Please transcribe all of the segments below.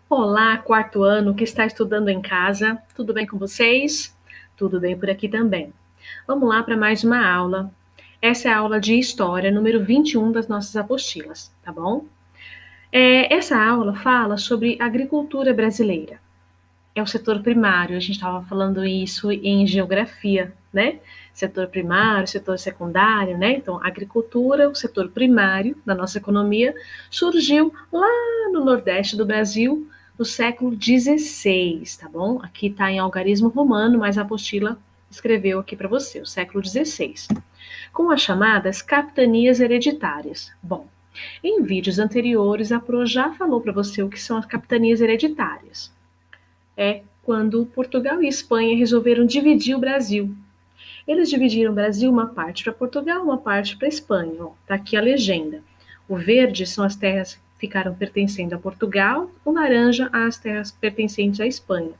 Olá, quarto ano que está estudando em casa, tudo bem com vocês? Tudo bem por aqui também. Vamos lá para mais uma aula. Essa é a aula de História, número 21 das nossas apostilas, tá bom? Essa aula fala sobre agricultura brasileira. É o setor primário, a gente estava falando isso em geografia, né? Setor primário, setor secundário, né? Então, agricultura, o setor primário da nossa economia, surgiu lá no Nordeste do Brasil, no século XVI, tá bom? Aqui está em algarismo romano, mas a apostila escreveu aqui para você, o século XVI, com as chamadas capitanias hereditárias. Bom, em vídeos anteriores, a Pro já falou para você o que são as capitanias hereditárias. É quando Portugal e Espanha resolveram dividir o Brasil. Eles dividiram o Brasil uma parte para Portugal, uma parte para Espanha. Está aqui a legenda. O verde são as terras que ficaram pertencendo a Portugal, o laranja as terras pertencentes à Espanha.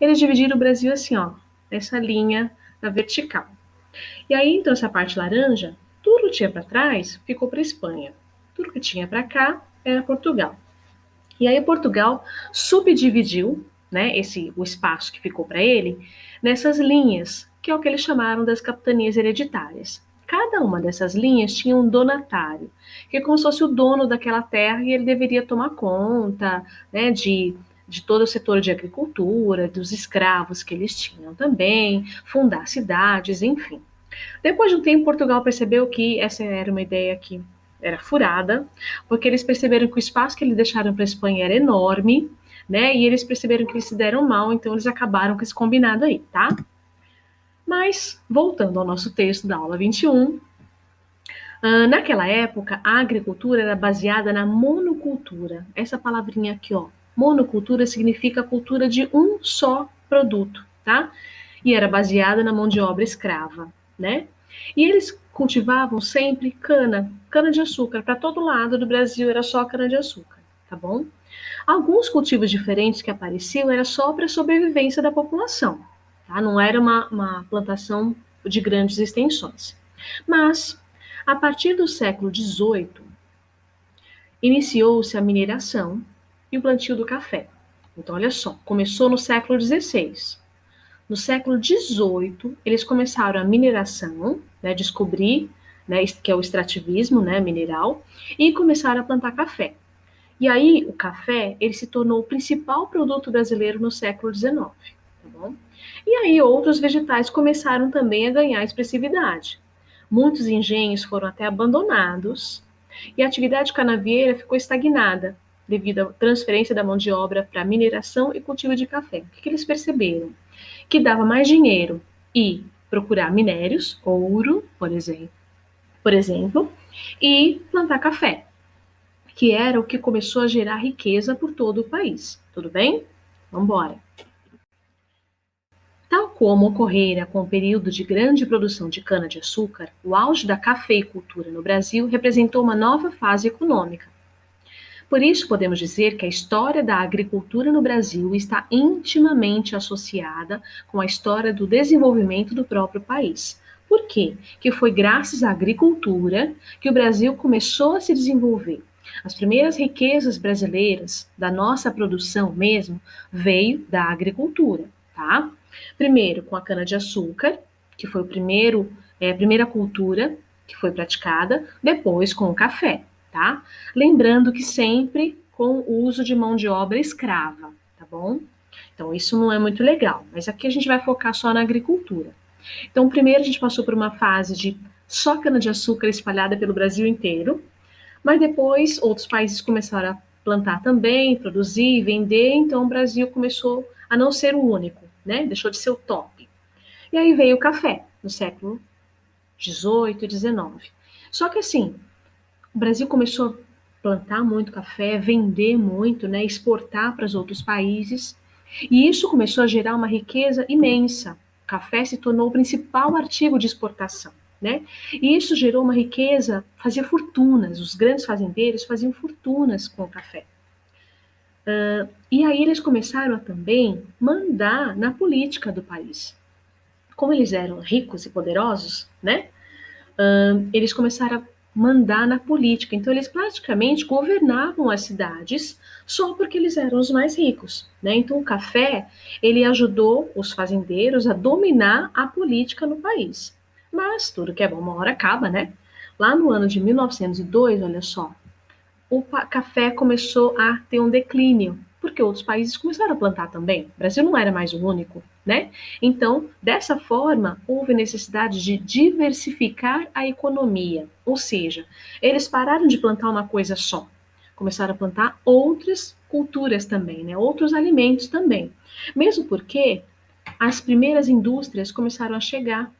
Eles dividiram o Brasil assim, ó, nessa linha na vertical. E aí, então, essa parte laranja, tudo que tinha para trás ficou para a Espanha. Tudo que tinha para cá era Portugal. E aí Portugal subdividiu, né, o espaço que ficou para ele, nessas linhas, que é o que eles chamaram das capitanias hereditárias. Cada uma dessas linhas tinha um donatário, que é como se fosse o dono daquela terra e ele deveria tomar conta, né, de todo o setor de agricultura, dos escravos que eles tinham também, fundar cidades, enfim. Depois de um tempo, Portugal percebeu que essa era uma ideia que era furada, porque eles perceberam que o espaço que eles deixaram para a Espanha era enorme, né? E eles perceberam que eles se deram mal, então eles acabaram com esse combinado aí, tá? Mas, voltando ao nosso texto da aula 21, naquela época, a agricultura era baseada na monocultura. Essa palavrinha aqui, ó, monocultura significa a cultura de um só produto, tá? E era baseada na mão de obra escrava, né? E eles cultivavam sempre cana de açúcar. Para todo lado do Brasil era só cana de açúcar, tá bom? Alguns cultivos diferentes que apareciam era só para a sobrevivência da população, tá? Não era uma plantação de grandes extensões. Mas, a partir do século XVIII, iniciou-se a mineração e o plantio do café. Então, olha só, começou no século XVI. No século XVIII, eles começaram a mineração, né, descobrir, né, que é o extrativismo, né, mineral, e começaram a plantar café. E aí, o café, ele se tornou o principal produto brasileiro no século XIX, tá bom? E aí, outros vegetais começaram também a ganhar expressividade. Muitos engenhos foram até abandonados e a atividade canavieira ficou estagnada devido à transferência da mão de obra para mineração e cultivo de café. O que eles perceberam? Que dava mais dinheiro ir procurar minérios, ouro, por exemplo, e plantar café, que era o que começou a gerar riqueza por todo o país. Tudo bem? Vamos embora. Tal como ocorrera com o período de grande produção de cana-de-açúcar, o auge da cafeicultura no Brasil representou uma nova fase econômica. Por isso, podemos dizer que a história da agricultura no Brasil está intimamente associada com a história do desenvolvimento do próprio país. Por quê? Que foi graças à agricultura que o Brasil começou a se desenvolver. As primeiras riquezas brasileiras, da nossa produção mesmo, veio da agricultura, tá? Primeiro com a cana-de-açúcar, que foi a primeira cultura que foi praticada, depois com o café, tá? Lembrando que sempre com o uso de mão de obra escrava, tá bom? Então isso não é muito legal, mas aqui a gente vai focar só na agricultura. Então primeiro a gente passou por uma fase de só cana-de-açúcar espalhada pelo Brasil inteiro, mas depois outros países começaram a plantar também, produzir, vender, então o Brasil começou a não ser o único, né? Deixou de ser o top. E aí veio o café, no século XVIII e XIX. Só que assim, o Brasil começou a plantar muito café, vender muito, né, exportar para os outros países, e isso começou a gerar uma riqueza imensa. O café se tornou o principal artigo de exportação, né? E isso gerou uma riqueza, fazia fortunas, os grandes fazendeiros faziam fortunas com o café. E aí eles começaram a também mandar na política do país. Como eles eram ricos e poderosos, né? Eles começaram a mandar na política. Então, eles praticamente governavam as cidades só porque eles eram os mais ricos, né? Então, o café, ele ajudou os fazendeiros a dominar a política no país. Mas tudo que é bom, uma hora acaba, né? Lá no ano de 1902, olha só, o café começou a ter um declínio, porque outros países começaram a plantar também. O Brasil não era mais o único, né? Então, dessa forma, houve necessidade de diversificar a economia, ou seja, eles pararam de plantar uma coisa só, começaram a plantar outras culturas também, né? Outros alimentos também. Mesmo porque as primeiras indústrias começaram a chegar.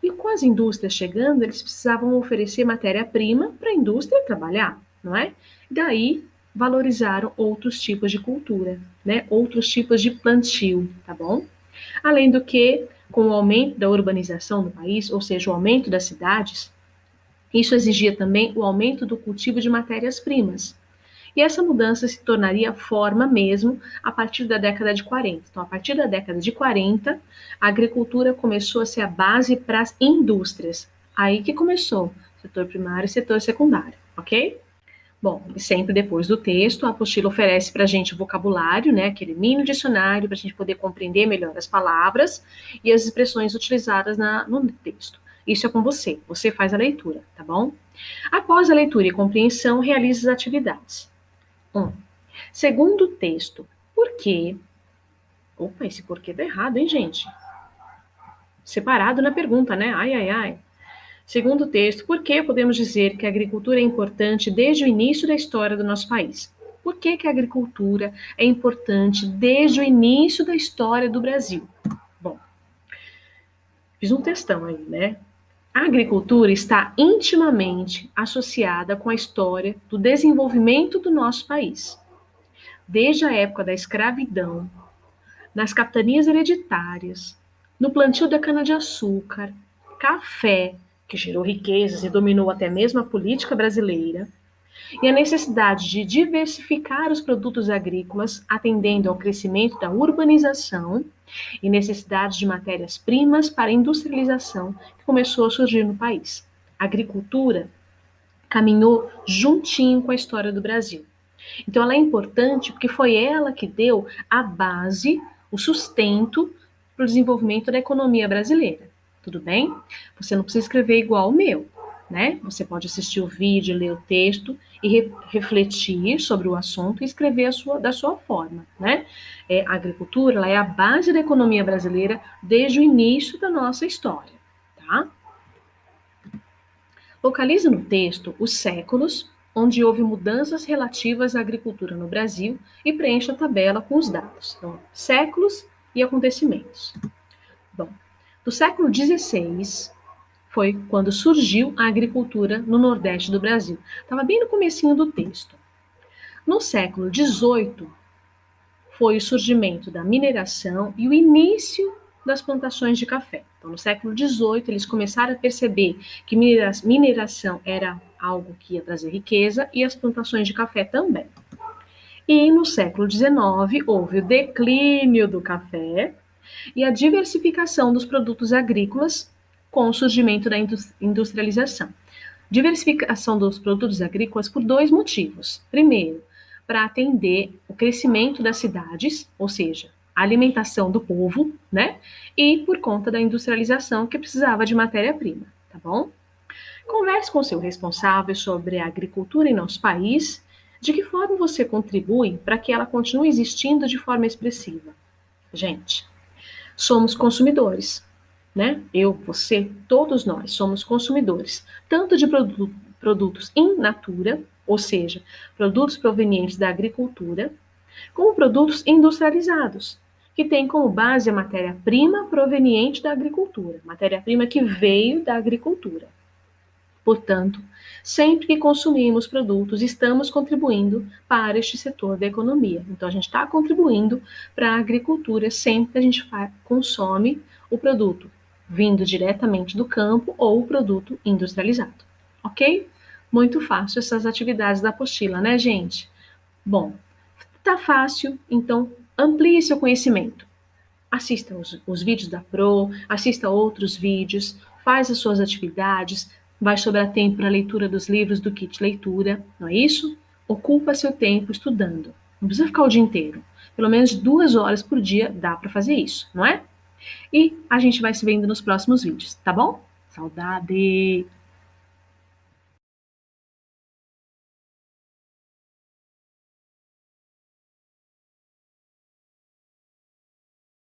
E com as indústrias chegando, eles precisavam oferecer matéria-prima para a indústria trabalhar, não é? Daí valorizaram outros tipos de cultura, né? Outros tipos de plantio, tá bom? Além do que, com o aumento da urbanização no país, ou seja, o aumento das cidades, isso exigia também o aumento do cultivo de matérias-primas. E essa mudança se tornaria forma mesmo a partir da década de 40. Então, a partir da década de 40, a agricultura começou a ser a base para as indústrias. Aí que começou setor primário e setor secundário, ok? Bom, e sempre depois do texto, a apostila oferece para a gente o vocabulário, né, aquele mini dicionário, para a gente poder compreender melhor as palavras e as expressões utilizadas no texto. Isso é com você, você faz a leitura, tá bom? Após a leitura e compreensão, realize as atividades. 1. Segundo o texto, por quê? Opa, esse porquê tá errado, hein, gente? Separado na pergunta, né? Ai, ai, ai. Segundo o texto, por que podemos dizer que a agricultura é importante desde o início da história do nosso país? Por que a agricultura é importante desde o início da história do Brasil? Bom, fiz um textão aí, né? A agricultura está intimamente associada com a história do desenvolvimento do nosso país. Desde a época da escravidão, nas capitanias hereditárias, no plantio da cana-de-açúcar, café, que gerou riquezas e dominou até mesmo a política brasileira, e a necessidade de diversificar os produtos agrícolas, atendendo ao crescimento da urbanização e necessidade de matérias-primas para a industrialização que começou a surgir no país. A agricultura caminhou juntinho com a história do Brasil. Então, ela é importante porque foi ela que deu a base, o sustento para o desenvolvimento da economia brasileira. Tudo bem? Você não precisa escrever igual o meu, né? Você pode assistir o vídeo, ler o texto e refletir sobre o assunto e escrever da sua forma, né? A agricultura, ela é a base da economia brasileira desde o início da nossa história, tá? Localize no texto os séculos onde houve mudanças relativas à agricultura no Brasil e preencha a tabela com os dados. Então, séculos e acontecimentos. Bom, do século XVI foi quando surgiu a agricultura no Nordeste do Brasil. Estava bem no comecinho do texto. No século XVIII foi o surgimento da mineração e o início das plantações de café. Então, no século XVIII, eles começaram a perceber que mineração era algo que ia trazer riqueza e as plantações de café também. E no século XIX, houve o declínio do café e a diversificação dos produtos agrícolas com o surgimento da industrialização. Diversificação dos produtos agrícolas por dois motivos. Primeiro, para atender o crescimento das cidades, ou seja, a alimentação do povo, né? E por conta da industrialização que precisava de matéria-prima, tá bom? Converse com o seu responsável sobre a agricultura em nosso país, de que forma você contribui para que ela continue existindo de forma expressiva. Gente, somos consumidores, né? Eu, você, todos nós somos consumidores, tanto de produtos in natura, ou seja, produtos provenientes da agricultura, como produtos industrializados, que têm como base a matéria-prima proveniente da agricultura, matéria-prima que veio da agricultura. Portanto, sempre que consumimos produtos, estamos contribuindo para este setor da economia. Então, a gente está contribuindo para a agricultura sempre que a gente consome o produto vindo diretamente do campo ou o produto industrializado. Ok? Muito fácil essas atividades da apostila, né, gente? Bom, tá fácil, então amplie seu conhecimento. Assista os vídeos da Pro, assista outros vídeos, faz as suas atividades, Vai sobrar tempo para a leitura dos livros do kit leitura, não é isso? Ocupa seu tempo estudando. Não precisa ficar o dia inteiro. Pelo menos 2 horas por dia dá para fazer isso, não é? E a gente vai se vendo nos próximos vídeos, tá bom? Saudade!